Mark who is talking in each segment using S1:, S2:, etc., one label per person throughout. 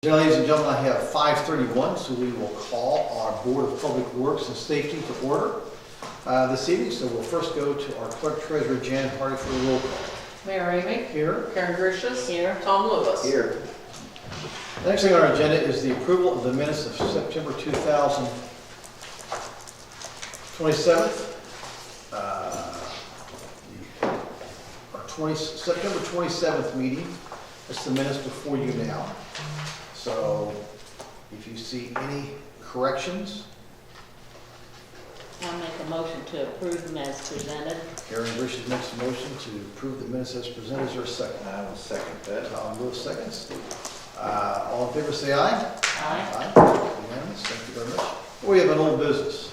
S1: Ladies and gentlemen, I have 5:31, so we will call our Board of Public Works and Safety to order this evening. So we'll first go to our Clerk Treasurer, Jan Hardy, for the roll call.
S2: Mayor Amy.
S1: Here.
S2: Karen Gricius.
S3: Here.
S2: Tom Lewis.
S1: Here. The next thing on our agenda is the approval of the minutes of September 2027. September 27th meeting. It's the minutes before you now. So if you see any corrections,
S3: I'll make a motion to approve them as presented.
S1: Karen Gricius makes a motion to approve the minutes as presented. Is there a second?
S4: I will second that.
S1: Tom Lewis seconds. All in favor say aye.
S3: Aye.
S1: Unanimous. Thank you very much. We have an old business.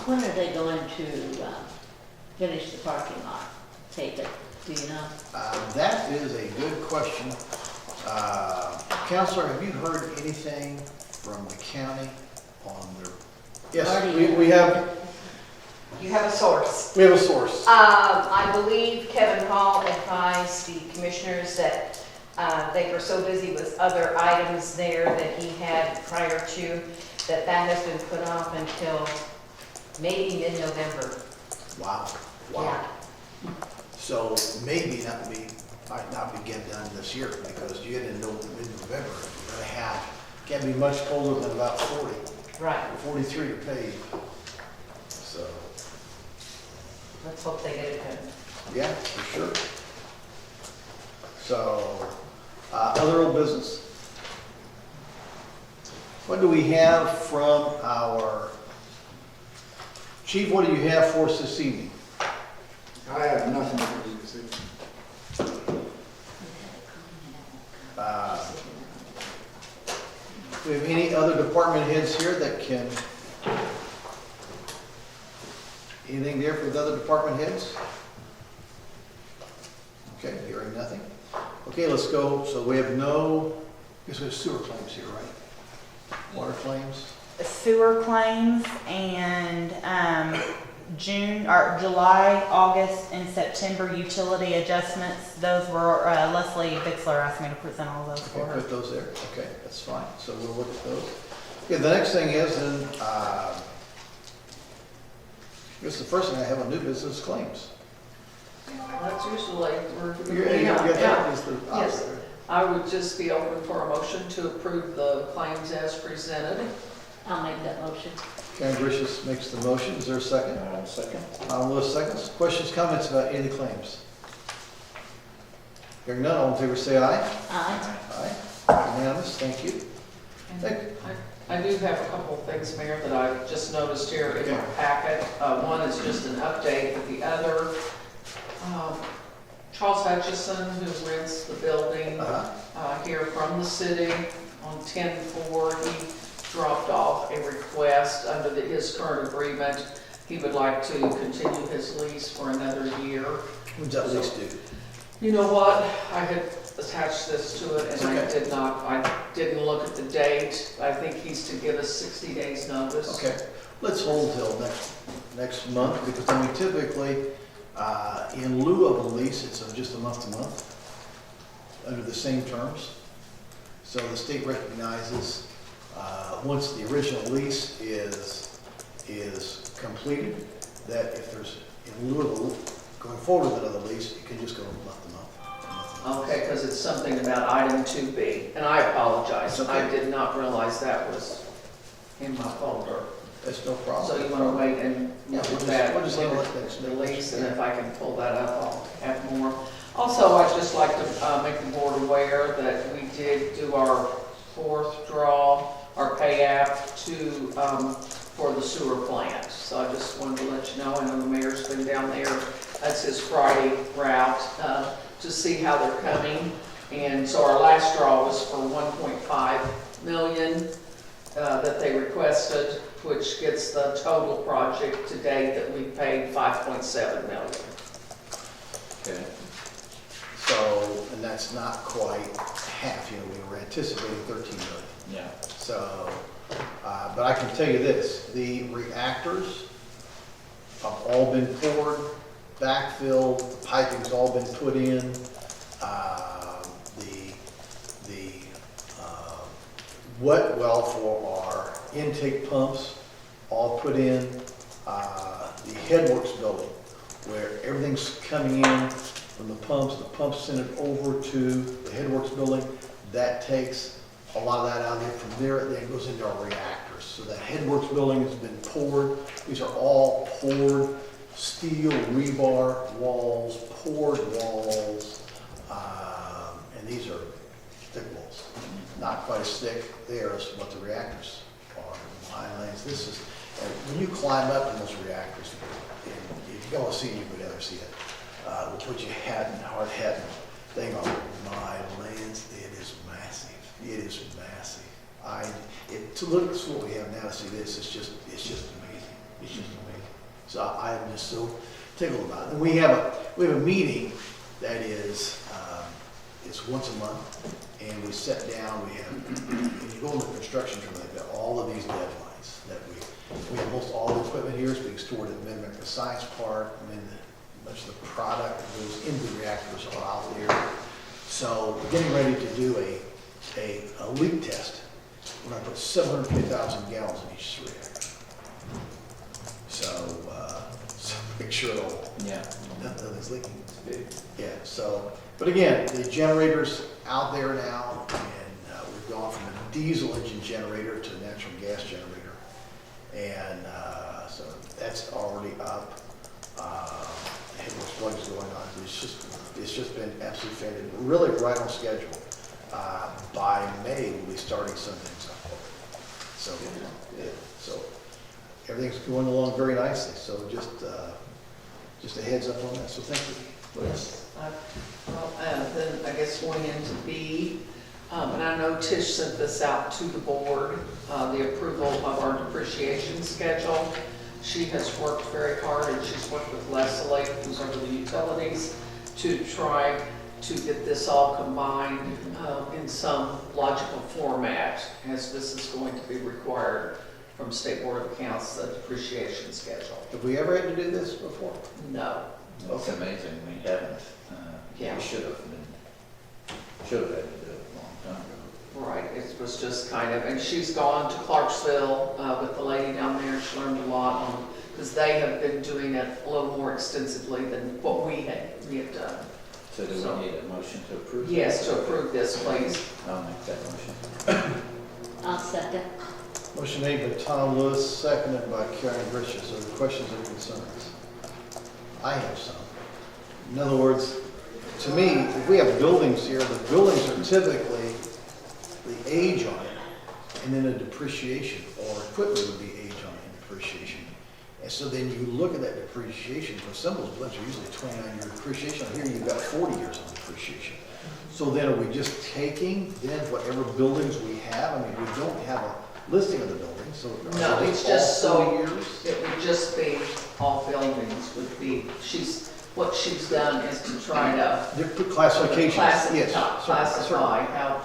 S3: When are they going to finish the parking lot? Take it, do you know?
S1: That is a good question. Counselor, have you heard anything from the county on their? Yes, we have.
S5: You have a source.
S1: We have a source.
S5: I believe Kevin Hall advised the commissioners that they were so busy with other items there that he had prior to, that has been put off until maybe mid-November.
S1: Wow.
S5: Yeah.
S1: So maybe might not be getting done this year, because you get into mid-November, you're gonna have, can't be much colder than about 40.
S5: Right.
S1: 43 to pay. So,
S5: Let's hope they get it done.
S1: yeah, for sure. So, other old business. What do we have from our chief? What do you have for us this evening?
S4: I have nothing for you this evening.
S1: Do we have any other department heads here that can, anything there for the other department heads? Okay, hearing nothing. Okay, let's go. So we have no, I guess we have sewer claims here, right? Water claims?
S6: Sewer claims and July, August, and September utility adjustments. Those were Leslie Bixler asked me to present all those for
S1: Okay,
S6: her.
S1: put those there. Okay, that's fine. So we'll look at those. Okay, the next thing is, then, I guess the first thing I have on new business claims.
S2: That's usually,
S1: That is the
S2: Yes.
S1: operator.
S2: I would just be open for a motion to approve the claims as presented.
S3: I'll make that motion.
S1: Karen Gricius makes the motion. Is there a second?
S4: Second.
S1: Lewis seconds. Questions, comments about any of the claims? Hearing none, all in favor say aye.
S3: Aye.
S1: Aye. Unanimous, thank you. Thank you.
S2: I do have a couple of things, Mayor, that I just noticed here in my
S1: Okay.
S2: packet. One is just an update, but the other, Charles Hutchison, who rents the building here from the city on 10/4, he dropped off a request under his current agreement. He would like to continue his lease for another year.
S1: When's that lease due?
S2: You know what? I had attached this to it and I
S1: Okay.
S2: didn't look at the date. I think he's to give us 60 days notice.
S1: Okay, let's hold till next month, because I mean typically, in lieu of a lease, it's just a month to month, under the same terms. So the state recognizes, once the original lease is completed, that if there's, in lieu of going forward with another lease, it can just go month to month.
S2: Okay, because it's something about item 2B, and I apologize.
S1: It's okay.
S2: I did not realize that was in my folder.
S1: That's no problem.
S2: So you want to wait and
S1: Yeah,
S2: look
S1: we'll
S2: at
S1: just-
S2: that,
S1: we'll just
S2: look
S1: leave it
S2: at
S1: like that.
S2: the lease, and if I can pull that up, I'll have more. Also, I'd just like to make the board aware that we did do our fourth draw, our pay app for the sewer plant. So I just wanted to let you know, I know the mayor's been down there, that's his Friday route, to see how they're coming. And so our last draw was for 1.5 million that they requested, which gets the total project to date that we paid 5.7 million.
S1: Okay. So, and that's not quite half, we were anticipating 13 million.
S4: Yeah.
S1: So, but I can tell you this, the reactors have all been poured, backfilled, the piping's all been put in. The wet well for our intake pumps, all put in the headworks building, where everything's coming in from the pumps send it over to the headworks building. That takes a lot of that out of there. From there, it then goes into our reactors. So the headworks building has been poured. These are all poured steel rebar walls, poured walls, and these are thick walls. Not quite as thick there as what the reactors are. Behind lanes. This is, and when you climb up in those reactors, and if you go and see it, you would never see it. With what you had and hard hat thing on my lands, it is massive. It is massive. To look at what we have now to see this, it's just amazing. It's just amazing. So I am just so tickled about it. And we have a meeting that is, it's once a month, and we sit down, when you go in the construction company, they've got all of these deadlines that we have most all the equipment here is being stored at the Science Park, and then much of the product that goes into the reactors are out there. So we're getting ready to do a leak test. We're gonna put 750,000 gallons in each reactor. So make sure nothing's leaking. Yeah, so, but again, the generator's out there now, and we've gone from a diesel engine generator to a natural gas generator. And so that's already up. Headworks plug is going on. It's just been absolutely fantastic. Really right on schedule. By May, we'll be starting some things up. So, yeah, so everything's going along very nicely. So just a heads up on that. So thank you.
S2: Yes. Then I guess going into B, and I know Tish sent this out to the board, the approval of our depreciation schedule. She has worked very hard, and she's worked with Leslie, who's over the utilities, to try to get this all combined in some logical format, as this is going to be required from State Board of Accounts, the depreciation schedule.
S1: Have we ever had to do this before?
S2: No.
S7: It's amazing, we haven't.
S2: Yeah.
S7: We should have had to do it a long time ago.
S2: Right, it was just kind of, and she's gone to Clarksville with the lady down there. She learned a lot on, because they have been doing it a little more extensively than what we had done.
S7: So do we need a motion to approve?
S2: Yes, to approve this, please.
S7: I'll make that motion.
S3: I'll second.
S1: Motion made by Tom Lewis, seconded by Karen Bridges. Are there questions or concerns? I have some. In other words, to me, if we have buildings here, the buildings are typically the age on it, and then a depreciation, or equipment would be age on it and depreciation. And so then you look at that depreciation, for some of those buildings are usually 29-year depreciation. Here you've got 40 years of depreciation. So then are we just taking then whatever buildings we have? I mean, we don't have a listing of the buildings, so.
S2: No,
S1: are they
S2: it's just
S1: all 40
S2: so,
S1: years?
S2: it would just be, all buildings would be, what she's done is to try to
S1: Different classifications, yes.
S2: classify how,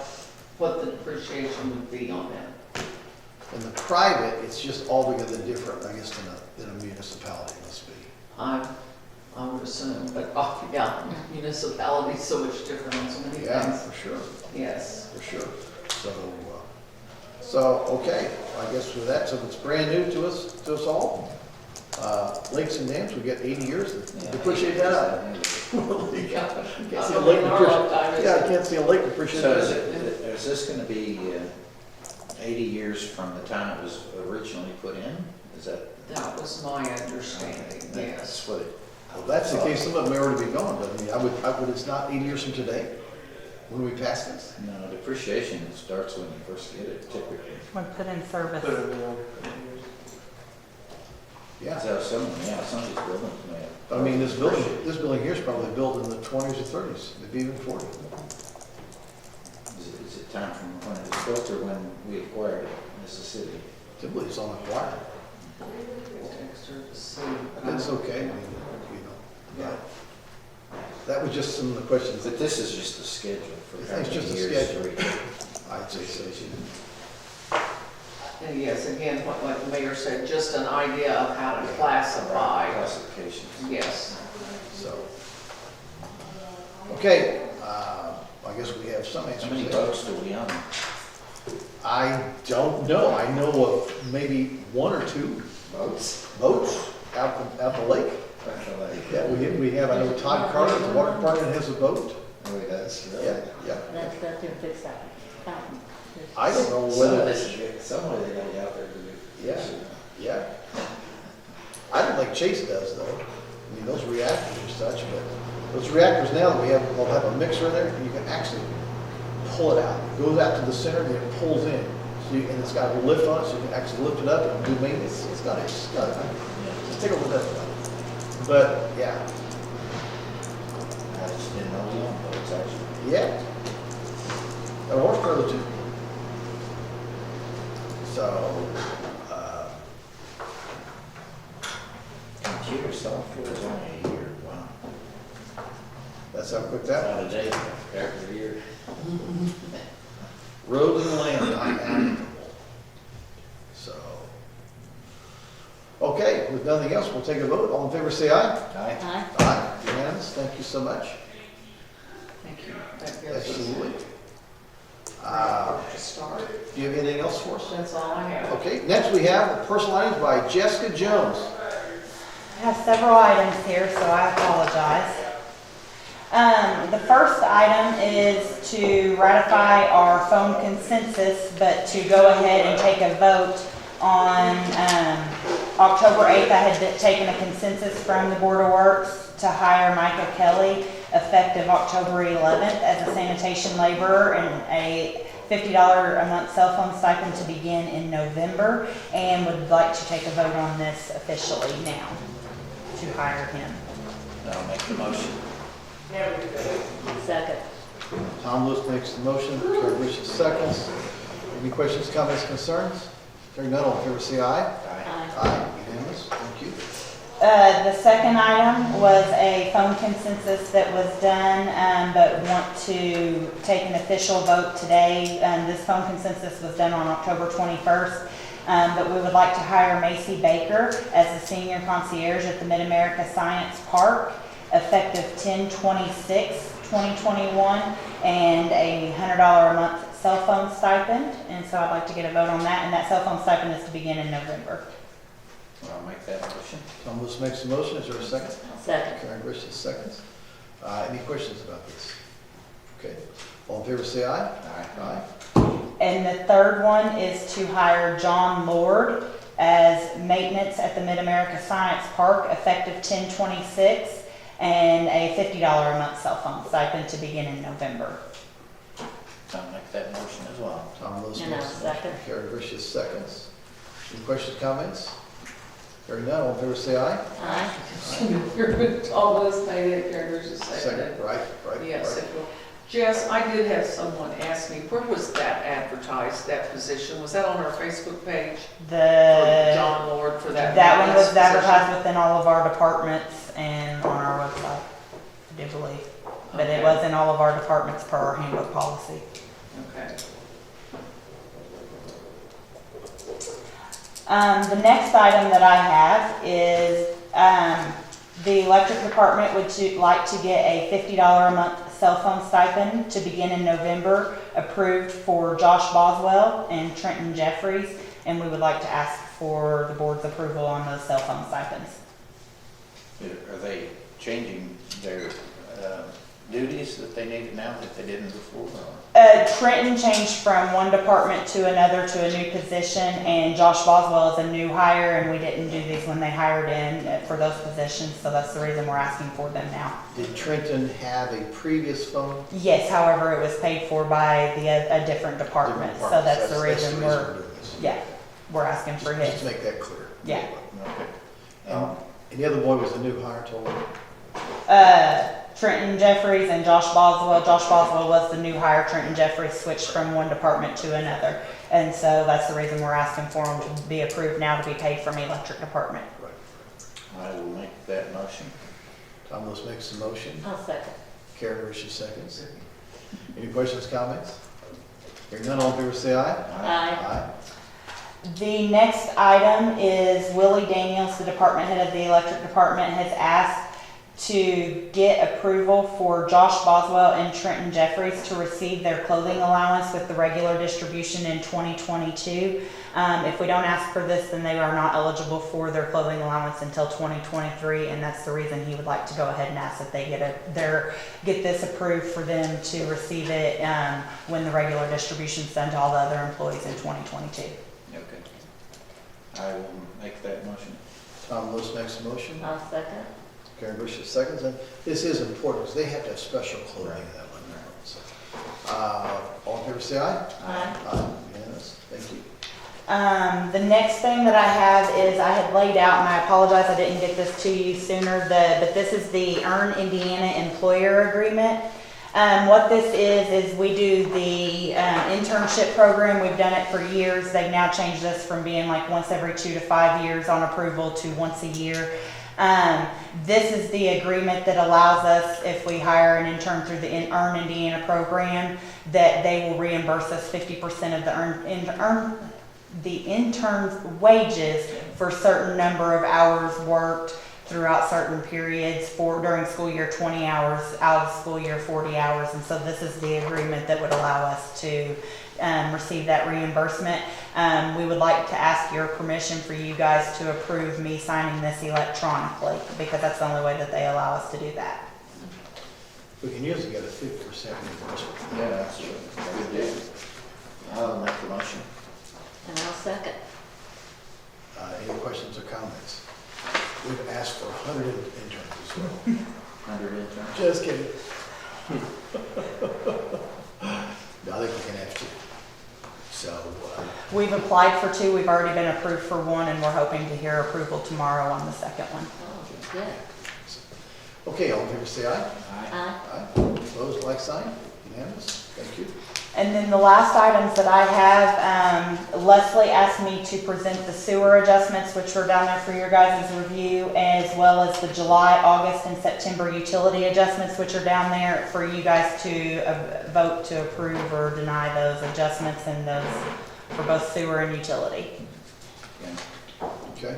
S2: what the depreciation would be on them.
S1: In the private, it's just altogether different, I guess, than a municipality must be.
S2: I would assume, but, yeah, municipality's so much different on so many
S1: Yeah,
S2: things.
S1: for sure,
S2: Yes.
S1: for sure. So, okay, I guess with that, so it's brand new to us all. Lakes and dams, we get 80 years, depreciate that out. You can't see a lake depreciate. Yeah, I can't see a lake depreciate.
S7: So is this gonna be 80 years from the time it was originally put in? Is that?
S2: That was my understanding, yes.
S7: That's what it.
S1: Well, that's the case, some of them may already be gone, but I mean, I would, it's not 80 years from today, when we pass this.
S7: No, depreciation starts when you first get it typically.
S6: When put in service.
S1: Yeah.
S7: So some of these buildings may have.
S1: But I mean, this building here is probably built in the 20s or 30s, maybe even 40.
S7: Is it time from when it was built or when we acquired it as a city?
S1: Typically, it's on the choir.
S2: Text her to see.
S1: That's okay, I mean, you know. Yeah. That was just some of the questions
S7: But
S1: that,
S7: this is just a schedule for how
S1: It's
S7: many
S1: just a
S7: years
S1: schedule.
S7: we-
S1: I'd say so.
S2: And yes, again, what like the mayor said, just an idea of how to classify.
S7: Classifications.
S2: Yes.
S1: So, okay, I guess we have some answers.
S7: How many
S1: there.
S7: boats do we own?
S1: I don't know. I know of maybe one or two
S7: Boats?
S1: boats out the lake. Yeah, we have, I know Todd Carter, the water department has a boat.
S7: Oh, he does, really?
S1: Yeah, yeah.
S3: That's got to fix that fountain.
S1: I don't know
S7: Whether
S1: whether,
S7: this, somewhere they got you out there to do.
S1: Yeah. yeah. I don't think Chase does though. I mean, those reactors are such, but those reactors now, they'll have a mixer in there, and you can actually pull it out. It goes out to the center, and it pulls in. So and it's got a lift on it, so you can actually lift it up and do maintenance. It's got just take a look at that. But, yeah,
S7: I just didn't know we owned boats, actually.
S1: yeah. Got a horse trailer too. So,
S7: Computer software is only a year, wow.
S1: that's how quick that
S7: Not
S1: went.
S7: a day, after a year.
S1: Roads and land, not applicable. So, okay, with nothing else, we'll take a vote. All in favor, say aye.
S7: Aye.
S3: Aye.
S1: Aye, unanimous. Thank you so much.
S2: Thank you. That gives us
S1: Absolutely.
S2: to start.
S1: Do you have anything else for us?
S2: That's all I have.
S1: Okay, next we have personal items by Jessica Jones.
S6: I have several items here, so I apologize. The first item is to ratify our phone consensus, but to go ahead and take a vote on October 8th. I had taken a consensus from the Board of Works to hire Michael Kelly effective October 11th as a sanitation laborer and a $50 a month cell phone stipend to begin in November, and would like to take a vote on this officially now to hire him.
S7: I'll make the motion.
S3: Second.
S1: Tom Lewis makes the motion, Karen Richards seconds. Any questions, comments, concerns? Hearing none, all in favor, say aye.
S7: Aye.
S3: Aye.
S1: Aye, unanimous. Thank you.
S6: The second item was a phone consensus that was done, but want to take an official vote today. This phone consensus was done on October 21st, but we would like to hire Macy Baker as the senior concierge at the Mid-America Science Park, effective 10/26/2021, and a $100 a month cell phone stipend. And so I'd like to get a vote on that, and that cell phone stipend is to begin in November.
S7: I'll make that motion.
S1: Tom Lewis makes the motion. Is there a second?
S3: Second.
S1: Karen Richards seconds. Any questions about this? Okay. All in favor, say aye.
S7: Aye.
S1: Aye.
S6: And the third one is to hire John Lord as maintenance at the Mid-America Science Park, effective 10/26, and a $50 a month cell phone stipend to begin in November.
S7: I'll make that motion as well.
S1: Tom Lewis
S3: And
S1: makes
S3: I'll
S1: the motion.
S3: second.
S1: Karen Richards seconds. Any questions, comments? Hearing none, all in favor, say aye.
S3: Aye.
S2: You're almost made it, Karen, just a
S1: Second,
S2: second.
S1: right,
S2: Yes,
S1: right.
S2: it will. Jess, I did have someone ask me, where was that advertised, that position? Was that on our Facebook page? For John Lord for that?
S6: That one was
S2: maintenance
S6: advertised within all of our departments and on our website, I do believe. But
S2: Okay.
S6: it was in all of our departments per our handbook policy.
S2: position? Okay.
S6: The next item that I have is, the electric department would like to get a $50 a month cell phone stipend to begin in November, approved for Josh Boswell and Trenton Jeffries, and we would like to ask for the board's approval on those cell phone stipends.
S7: Are they changing their duties that they need now that they didn't before? Or?
S6: Trenton changed from one department to another to a new position, and Josh Boswell is a new hire, and we didn't do these when they hired in for those positions, so that's the reason we're asking for them now.
S1: Did Trenton have a previous phone?
S6: Yes, however, it was paid for by a different department, so that's the reason we're,
S1: doing this.
S6: yeah, we're asking for
S1: Just
S6: his.
S1: to make that clear.
S6: Yeah.
S7: Okay.
S1: And the other boy was a new hire, told me.
S6: Trenton Jeffries and Josh Boswell. Josh Boswell was the new hire. Trenton Jeffries switched from one department to another. And so that's the reason we're asking for them to be approved now to be paid from the electric department.
S1: Right.
S7: I will make that motion.
S1: Tom Lewis makes the motion.
S3: I'll second.
S1: Karen Richards seconds. Any questions, comments? Hearing none, all in favor, say aye.
S3: Aye.
S6: The next item is Willie Daniels, the department head of the electric department, has asked to get approval for Josh Boswell and Trenton Jeffries to receive their clothing allowance with the regular distribution in 2022. If we don't ask for this, then they are not eligible for their clothing allowance until 2023, and that's the reason he would like to go ahead and ask that they get this approved for them to receive it when the regular distribution's done to all the other employees in 2022.
S7: Okay. I will make that motion.
S1: Tom Lewis makes a motion.
S3: I'll second.
S1: Karen Bush seconds, and this is important, because they have to have special clothing in that one. So, all in favor, say aye.
S3: Aye.
S1: Aye, unanimous, thank you.
S6: The next thing that I have is I had laid out, and I apologize I didn't get this to you sooner, but this is the Earn Indiana Employer Agreement. What this is we do the internship program. We've done it for years. They've now changed this from being like once every 2 to 5 years on approval to once a year. This is the agreement that allows us, if we hire an intern through the Earn Indiana program, that they will reimburse us 50% of the intern's wages for a certain number of hours worked throughout certain periods. During school year 20 hours, out of school year 40 hours, and so this is the agreement that would allow us to receive that reimbursement. We would like to ask your permission for you guys to approve me signing this electronically, because that's the only way that they allow us to do that.
S1: We can usually get a 50% reimbursement.
S7: Yeah, that's a good deal. I'll make the motion.
S3: And I'll second.
S1: Any questions or comments? We've asked for 100 interns as well.
S7: 100 interns.
S1: Just kidding. No, I think we can have 2. So,
S6: We've applied for 2, we've already been approved for 1, and we're hoping to hear approval tomorrow on the second one.
S3: Oh, good.
S1: okay, all in favor, say aye.
S3: Aye.
S1: Aye. Opposed, like sign. Unanimous. Thank you.
S6: And then the last items that I have, Leslie asked me to present the sewer adjustments, which were down there for your guys' review, as well as the July, August, and September utility adjustments, which are down there for you guys to vote to approve or deny those adjustments, and those for both sewer and utility.
S1: Okay.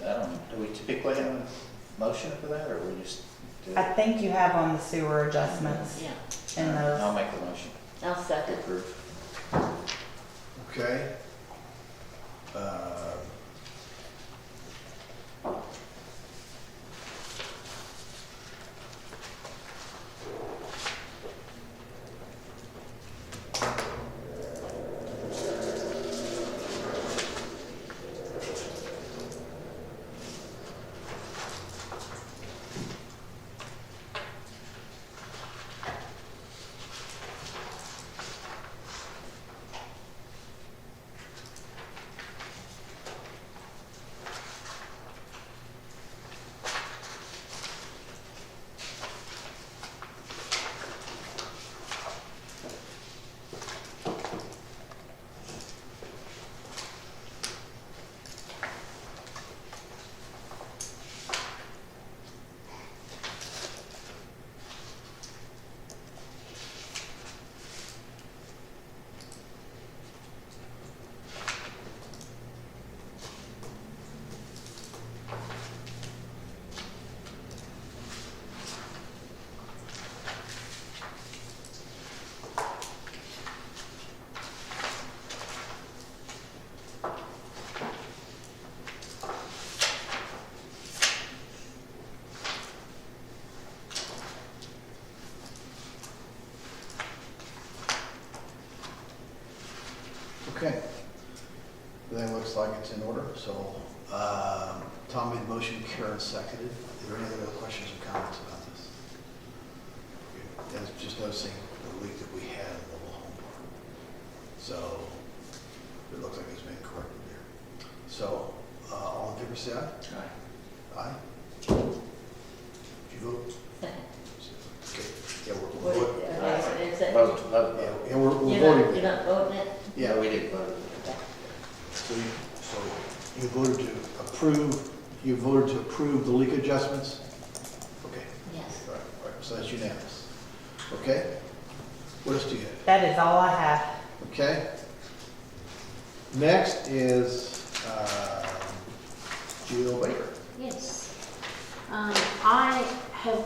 S7: Do we typically have a motion for that, or we just do
S6: I
S7: it?
S6: think you have on the sewer adjustments
S3: Yeah.
S6: in those.
S7: I'll make the motion.
S3: I'll second.
S7: Approve.
S1: Okay. Okay. Everything looks like it's in order, so Tom made the motion, Karen seconded. Are there any other questions or comments about this? Okay. And just noticing the leak that we had in the mobile home park. So it looks like it's been corrected there. So all in favor, say aye.
S7: Aye.
S1: Aye. Did you vote?
S3: Second.
S1: Okay. Yeah,
S3: What
S1: we're
S3: is it?
S7: Vote, vote,
S1: yeah,
S7: vote.
S1: yeah, we're
S3: You're
S1: voting.
S3: not voting it?
S1: Yeah,
S7: No, we didn't vote.
S1: So you voted to approve, you voted to approve the leak adjustments? Okay,
S3: Yes.
S1: all right, so that's unanimous. Okay? What else do you have?
S6: That is all I have.
S1: Okay? Next is Jill Baker.
S3: Yes.
S8: I have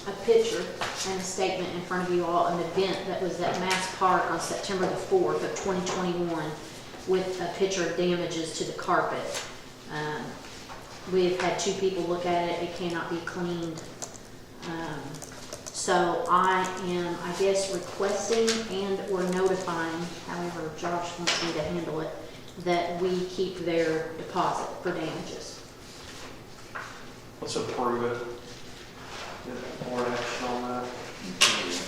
S8: a picture and a statement in front of you all, an event that was at Mass Park on September the 4th of 2021 with a picture of damages to the carpet. We've had 2 people look at it, it cannot be cleaned. So I am, I guess, requesting and or notifying, however Josh wants me to handle it, that we keep their deposit for damages.
S9: Let's approve it. Get more action on that.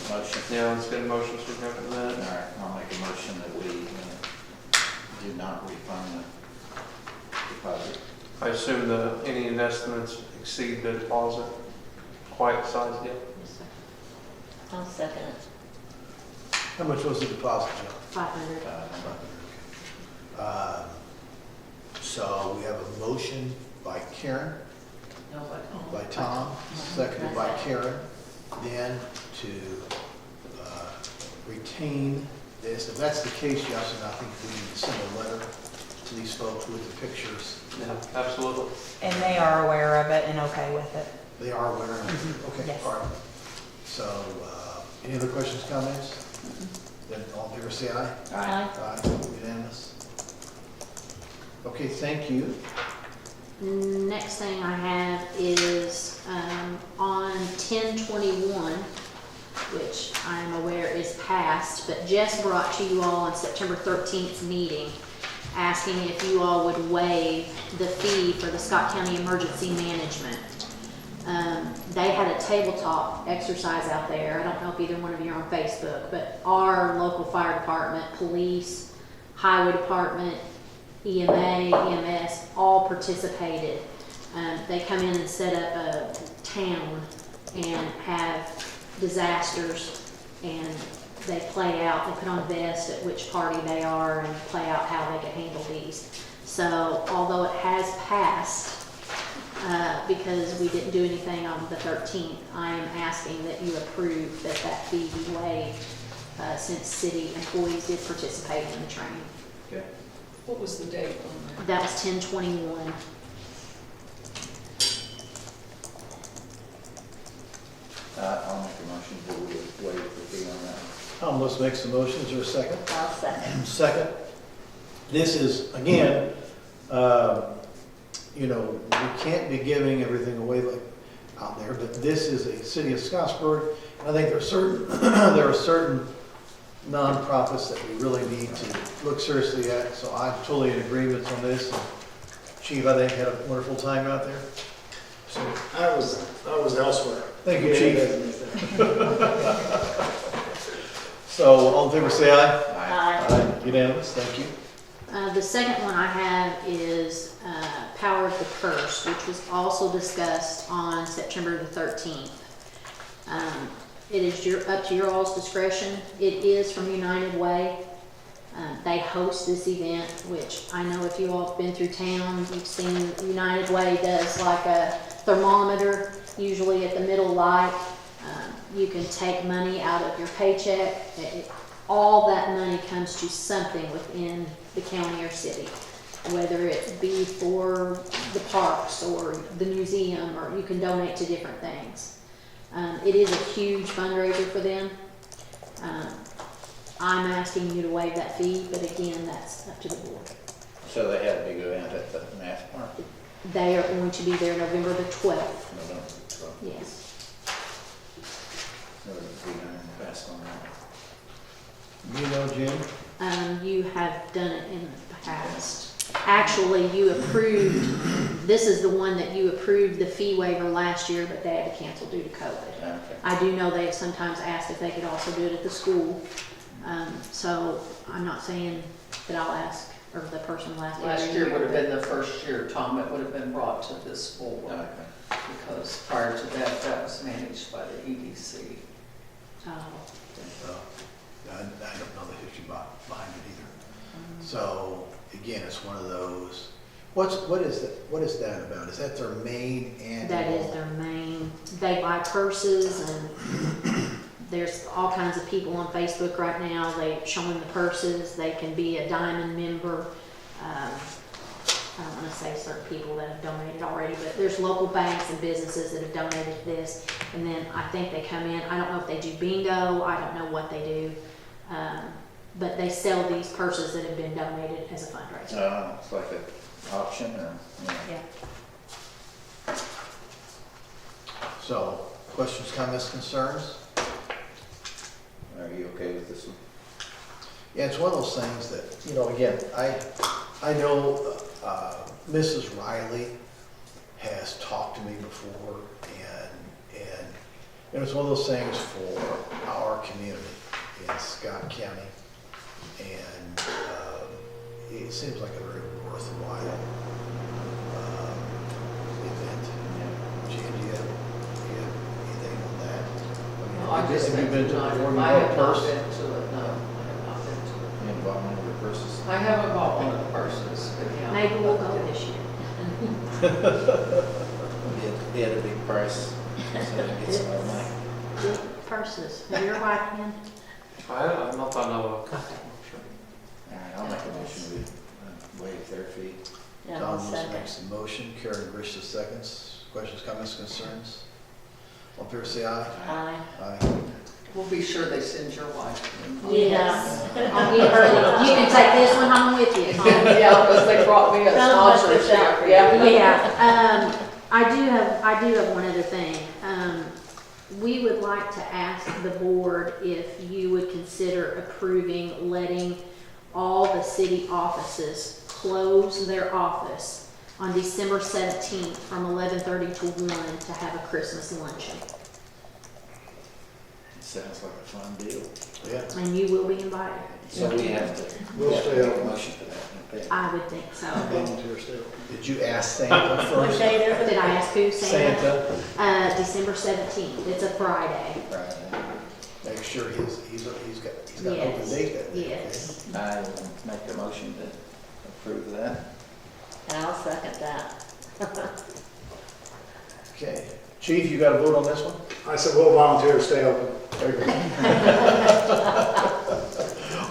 S7: Motion.
S9: Yeah, let's get a motion so we can have
S7: All
S9: that.
S7: right, I'll make a motion that we do not refund the deposit.
S9: I assume any estimates exceed the deposit quite size yet.
S3: I'll second it.
S1: How much was the deposit, Joe?
S8: 500.
S1: So we have a motion by Karen,
S2: No, but-
S1: by Tom, seconded by Karen, then to retain this. If that's the case, Justin, I think we need to send a letter to these folks with the pictures.
S9: Yeah, absolutely.
S6: And they are aware of it and okay with it.
S1: They are aware of it? Okay,
S6: Yes.
S1: all right. So, any other questions, comments? Then all in favor, say aye.
S3: Aye.
S1: Aye, unanimous. Okay, thank you.
S8: Next thing I have is on 10/21, which I am aware is past, but Jess brought to you all on September 13th meeting, asking if you all would waive the fee for the Scott County Emergency Management. They had a tabletop exercise out there. I don't know if either one of you are on Facebook, but our local fire department, police, highway department, EMA, EMS, all participated. They come in and set up a town and have disasters, and they play out, they put on a vest at which party they are and play out how they can handle these. So although it has passed, because we didn't do anything on the 13th, I am asking that you approve that that fee be waived, since city employees did participate in the training.
S2: Okay. What was the date on that?
S8: That was 10/21.
S7: I'll make a motion to waive the fee on that.
S1: Almost makes the motion, is there a second?
S3: I'll second.
S1: Second. This is, again, we can't be giving everything away like out there, but this is a city of Scottsburg. I think there are certain, there are certain nonprofits that we really need to look seriously at, so I'm totally in agreement on this. Chief, I think, had a wonderful time out there. So,
S4: I was elsewhere.
S1: thank you, Chief. So, all in favor, say aye.
S3: Aye.
S1: Unanimous, thank you.
S8: The second one I have is Power of the Purse, which was also discussed on September the 13th. It is up to your all's discretion. It is from United Way. They host this event, which I know if you all have been through town, you've seen United Way does like a thermometer, usually at the middle light. You can take money out of your paycheck. All that money comes to something within the county or city, whether it be for the parks or the museum, or you can donate to different things. It is a huge fundraiser for them. I'm asking you to waive that fee, but again, that's up to the board.
S7: So they had a big event at the Mass Park,
S8: They are going to be there November the 12th.
S7: November 12th.
S8: Yes.
S7: There was a big iron fest on that.
S1: You know, Jim?
S8: You have done it in the past. Actually, you approved, this is the one that you approved the fee waiver last year, but they had to cancel due to COVID.
S7: Okay.
S8: I do know they have sometimes asked if they could also do it at the school. So I'm not saying that I'll ask, or the person will ask.
S2: Last year would have been the first year, Tom, it would have been brought to this board,
S7: Okay.
S2: because prior to that, that was managed by the EDC.
S8: Oh,
S1: I don't know the history behind it either. So, again, it's one of those, what is that about? Is that their main annual?
S8: that is their main, they buy purses, and there's all kinds of people on Facebook right now, they showing the purses, they can be a diamond member. I don't wanna say certain people that have donated already, but there's local banks and businesses that have donated to this. And then I think they come in, I don't know if they do bingo, I don't know what they do. But they sell these purses that have been donated as a fundraiser.
S7: It's like an auction or,
S8: Yeah.
S1: So, questions, comments, concerns?
S7: are you okay with this one?
S1: Yeah, it's one of those things that, again, I know Mrs. Riley has talked to me before, and it's one of those things for our community in Scott County, and it seems like a very worthwhile event. Jan, do you have anything on that?
S2: No, I just
S1: Have you
S2: think
S1: been to
S2: tonight,
S1: the
S2: I have not
S1: purse?
S2: been to it, no, I have not been to it.
S7: You bought one of your purses?
S2: I haven't bought one of the purses, but yeah.
S8: Maybe we'll go this year.
S7: He had a big price, so they get some more money.
S8: Good purses. Have your wife in?
S9: I'm not that I know of.
S8: Okay.
S7: All right, I'll make a motion to waive their fee.
S3: Yeah, I'll
S1: Tom
S3: second.
S1: makes the motion, Karen Grisham seconds. Questions, comments, concerns? All in favor, say aye.
S3: Aye.
S1: Aye.
S2: We'll be sure they send your wife.
S3: Yes.
S8: I'll get her, you can take this one home with you.
S2: Yeah, because they brought me a
S3: Tell 'em what's this out
S2: sponsorship,
S3: for.
S2: yeah.
S8: Yeah, I do have one other thing. We would like to ask the board if you would consider approving letting all the city offices close their office on December 17th from 11:30 to 1 to have a Christmas luncheon.
S7: Sounds like a fun deal.
S1: Yeah.
S8: And you will be invited.
S7: So we have to,
S4: We'll stay
S7: make a
S4: open.
S7: motion for that, okay?
S8: I would think so.
S4: Volunteer still.
S1: Did you ask Santa
S3: What
S1: first?
S3: date is
S8: Did
S3: it?
S8: I ask who? Santa?
S1: Santa,
S8: December 17th. It's a Friday.
S7: Right.
S1: make sure he's got an open
S8: Yes.
S1: date that day. okay?
S8: Yes.
S7: I will make a motion to approve that.
S3: And I'll second that.
S1: Okay. Chief, you got a vote on this one?
S4: I said, we'll volunteer to stay open.
S1: There you go.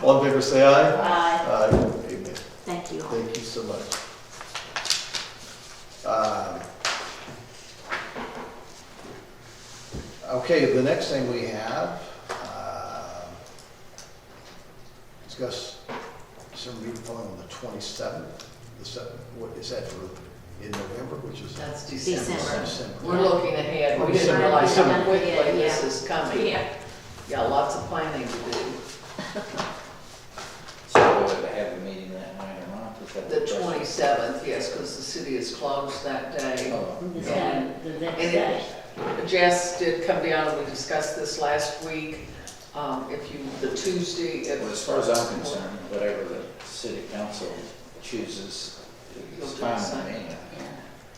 S1: All in favor, say aye.
S3: Aye.
S1: Aye. Amen.
S8: Thank you all.
S1: Thank you so much. Okay, the next thing we have, discuss some meeting following on the 27th. What is that for, in November, which is?
S2: That's December.
S8: December.
S2: We're looking ahead. We didn't
S1: December.
S2: realize how
S8: December.
S2: quickly
S8: Yeah,
S2: this
S8: yeah.
S2: is coming. Yeah, lots of planning to do.
S7: So whether to have a meeting that night or not, is that
S2: The
S7: question?
S2: 27th, yes, because the city is closed that day.
S7: Oh,
S3: The next
S2: And
S3: day.
S2: Jess did come down and we discussed this last week. The Tuesday.
S7: well, as far as I'm concerned, whatever the city council chooses is fine with me.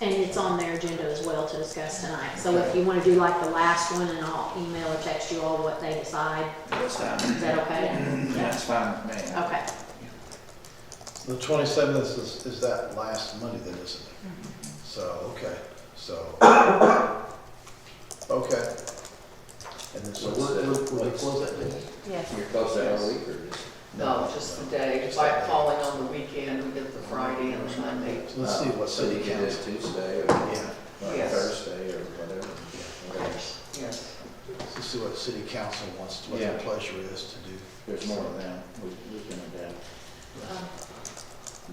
S8: And it's on their agenda as well to discuss tonight. So if you want to do like the last one, and I'll email or text you all what they decide.
S7: That's fine.
S8: Is that okay?
S7: That's fine with me.
S8: Okay.
S1: The 27th is that last Monday then, isn't it? So, okay, okay. And then, so will they close that day?
S3: Yes.
S7: You're closed that whole week or just?
S2: No, just the day. It's like falling on the weekend, we get the Friday and the Monday.
S1: So let's see what
S7: So you
S1: city
S7: can do
S1: council.
S7: Tuesday or
S1: Yeah,
S2: Yes.
S7: Thursday or whatever. Whatever.
S2: Yes.
S1: let's see what city council wants, what their
S7: Yeah.
S1: pleasure is to do.
S7: There's more of them. We can adapt.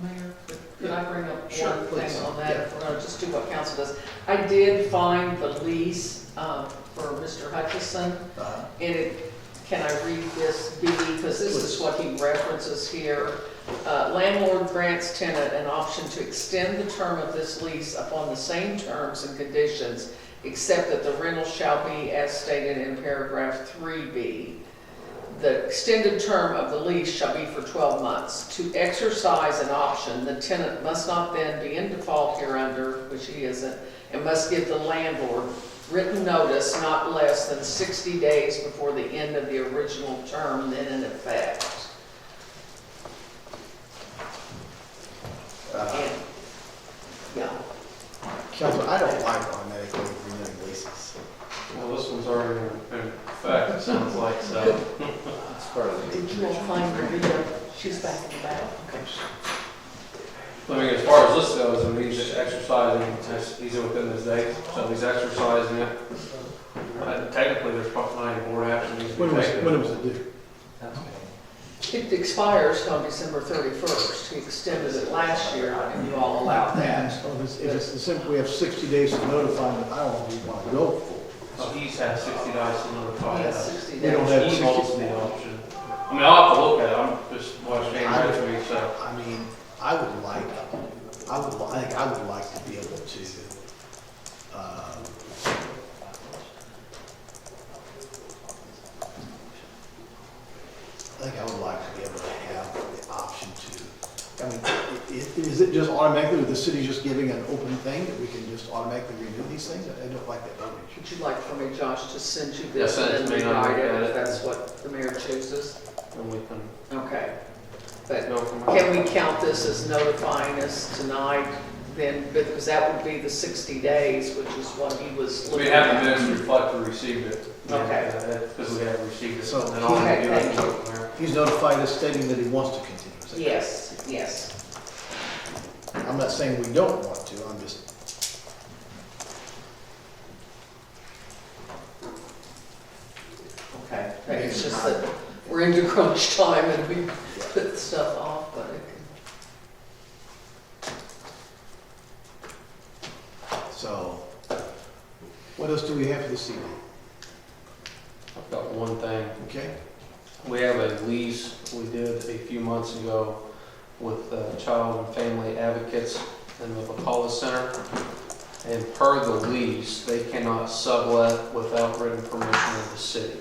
S2: Mayor, could I bring up
S1: Sure,
S2: one
S1: please.
S2: thing on that?
S1: Yeah.
S2: If we're gonna just do what council does. I did find the lease for Mr. Hutchison.
S1: Uh,
S2: Can I read this, B, because this is what he references here. Landlord grants tenant an option to extend the term of this lease upon the same terms and conditions, except that the rental shall be as stated in paragraph 3B. The extended term of the lease shall be for 12 months. To exercise an option, the tenant must not then be in default hereunder, which he isn't, and must give the landlord written notice not less than 60 days before the end of the original term then in effect. And, yeah,
S1: Council, I don't like automatically renewing leases.
S9: Well, this one's already in effect, it sounds like, so.
S7: It's part of the.
S2: did you all find Maria? She's back in the back. Okay.
S9: I mean, as far as this goes, I mean, he's exercising, he's within his days, so he's exercising it. Technically, there's probably not any board action needs to be taken.
S1: When was it due?
S2: It expires on December 31st. He extended it last year, and you all allowed that.
S1: Well, if it's the simple, we have 60 days to notify them, I don't know if you want to go for.
S9: So he's had 60 days to notify
S2: He has
S9: us.
S2: 60
S1: We don't
S2: days.
S1: have
S9: He
S1: 60.
S9: holds the option. I mean, I'll have to look at it, I'm just watching Shane read to me, so.
S1: I mean, I would like to be able to, I think I would like to be able to have the option to, I mean, is it just automatically, with the city just giving an open thing that we can just automatically renew these things? I don't like that verbiage.
S2: Would you like for me, Josh, to send you
S9: Yeah,
S2: this
S9: send it
S2: and
S9: to
S2: then
S9: me, and I'll
S2: rewrite
S9: look
S2: it
S9: at
S2: if
S9: it.
S2: that's what the mayor chooses?
S9: And we can
S2: Okay. But
S9: go from there.
S2: can we count this as notifying us tonight then? Because that would be the 60 days, which is what he was
S9: We
S2: looking
S9: have the
S2: at.
S9: minutes reflect we received it.
S2: Okay.
S9: Because we have received it.
S1: So-
S9: And then all we
S2: Okay,
S9: do is
S2: thank
S9: go from there.
S1: He's notified us stating that he wants to continue. Is that
S2: Yes, yes.
S1: correct? I'm not saying we don't want to, I'm just,
S2: Okay. It's just that we're into crunch time and we put stuff off, but it can.
S1: so, what else do we have for this evening?
S9: I've got one thing.
S1: Okay?
S9: We have a lease we did a few months ago with Child and Family Advocates in the McCullough Center. And per the lease, they cannot sublet without written permission of the city.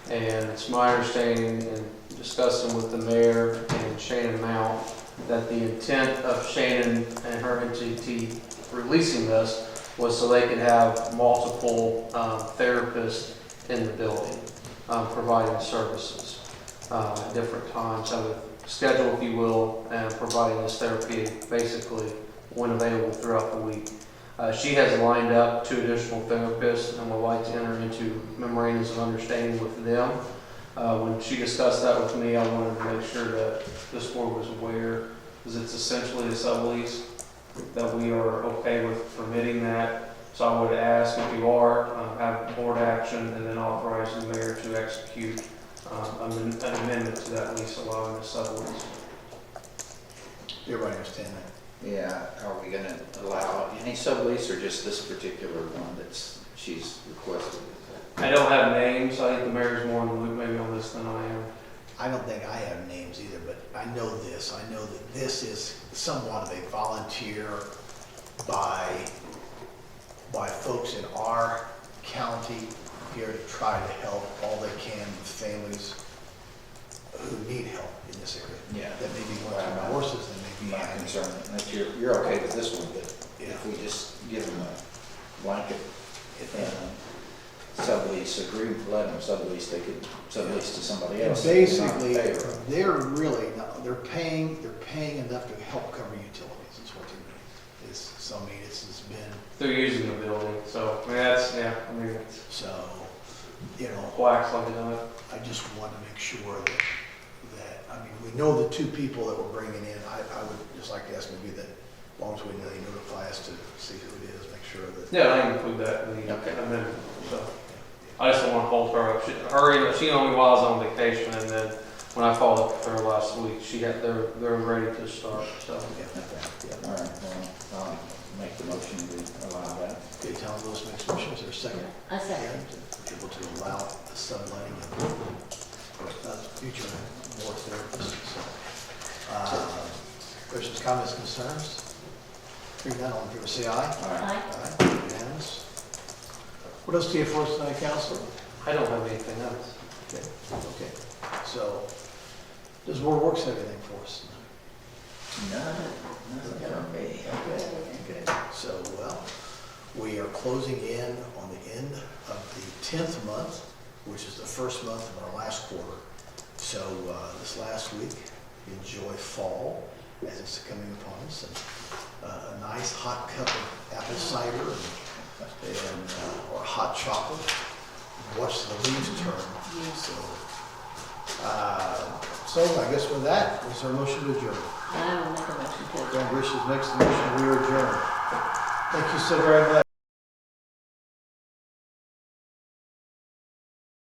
S9: And it's my understanding in discussing with the mayor and Shannon Mount that the intent of Shannon and her entity releasing this was so they could have multiple therapists in the building providing services at different times, have a schedule, if you will, and providing this therapy basically when available throughout the week. She has lined up 2 additional therapists and would like to enter into memorandums of understanding with them. When she discussed that with me, I wanted to make sure that this board was aware, because it's essentially a sublease, that we are okay with permitting that. So I would ask if you are, have board action and then authorize the mayor to execute an amendment to that lease allowing the sublease.
S1: Everybody understand that?
S7: Yeah, are we gonna allow any sublease or just this particular one she's requested?
S9: I don't have names, I think the mayor's more in the loop maybe on this than I am.
S1: I don't think I have names either, but I know this. I know that this is somewhat of a volunteer by folks in our county here to try to help all they can with families who need help in this area.
S7: Yeah.
S1: That may be going through divorces, that may be.
S7: My concern, that you're okay with this one, but if we just give them a blanket sublease agreement, let them sublease, they could sublease to somebody
S1: And
S7: else.
S1: basically,
S7: Not in favor.
S1: they're really, they're paying enough to help cover utilities, is what they mean. So, I mean, it's been,
S9: They're using the building, so, I mean, that's, yeah, I mean, it's
S1: so, you know,
S9: wax like it on it.
S1: I just want to make sure that, I mean, we know the 2 people that we're bringing in. I would just like to ask maybe that, as long as we know, they notify us to see who it is, make sure that.
S9: Yeah, I can include that in the
S7: Okay.
S9: amendment, so. I just don't want to hold her up. She only was on vacation, and then when I followed up with her last week, they're ready to start, so.
S1: Yeah.
S7: All right, well, I'll make the motion to allow that.
S1: Okay, Tom Lewis makes a motion, is there a second?
S3: A second.
S1: Able to allow the subletting of future board therapists. So, questions, comments, concerns? Hearing none, all in favor say aye.
S3: Aye.
S1: Aye, unanimous. What else do you have for us tonight, Counselor?
S9: I don't have anything else.
S1: Okay, so, does Board of Works have anything for us?
S7: Nothing from me.
S1: Okay, so, well, we are closing in on the end of the 10th month, which is the first month of our last quarter. So this last week, enjoy fall as it's coming upon us, and a nice hot cup of apple cider or hot chocolate. Watch the leaves turn. So So I guess with that, is there a motion to adjourn?
S3: I will make a motion to adjourn.
S1: John Grish is next to the motion, we are adjourned. Thank you so very much.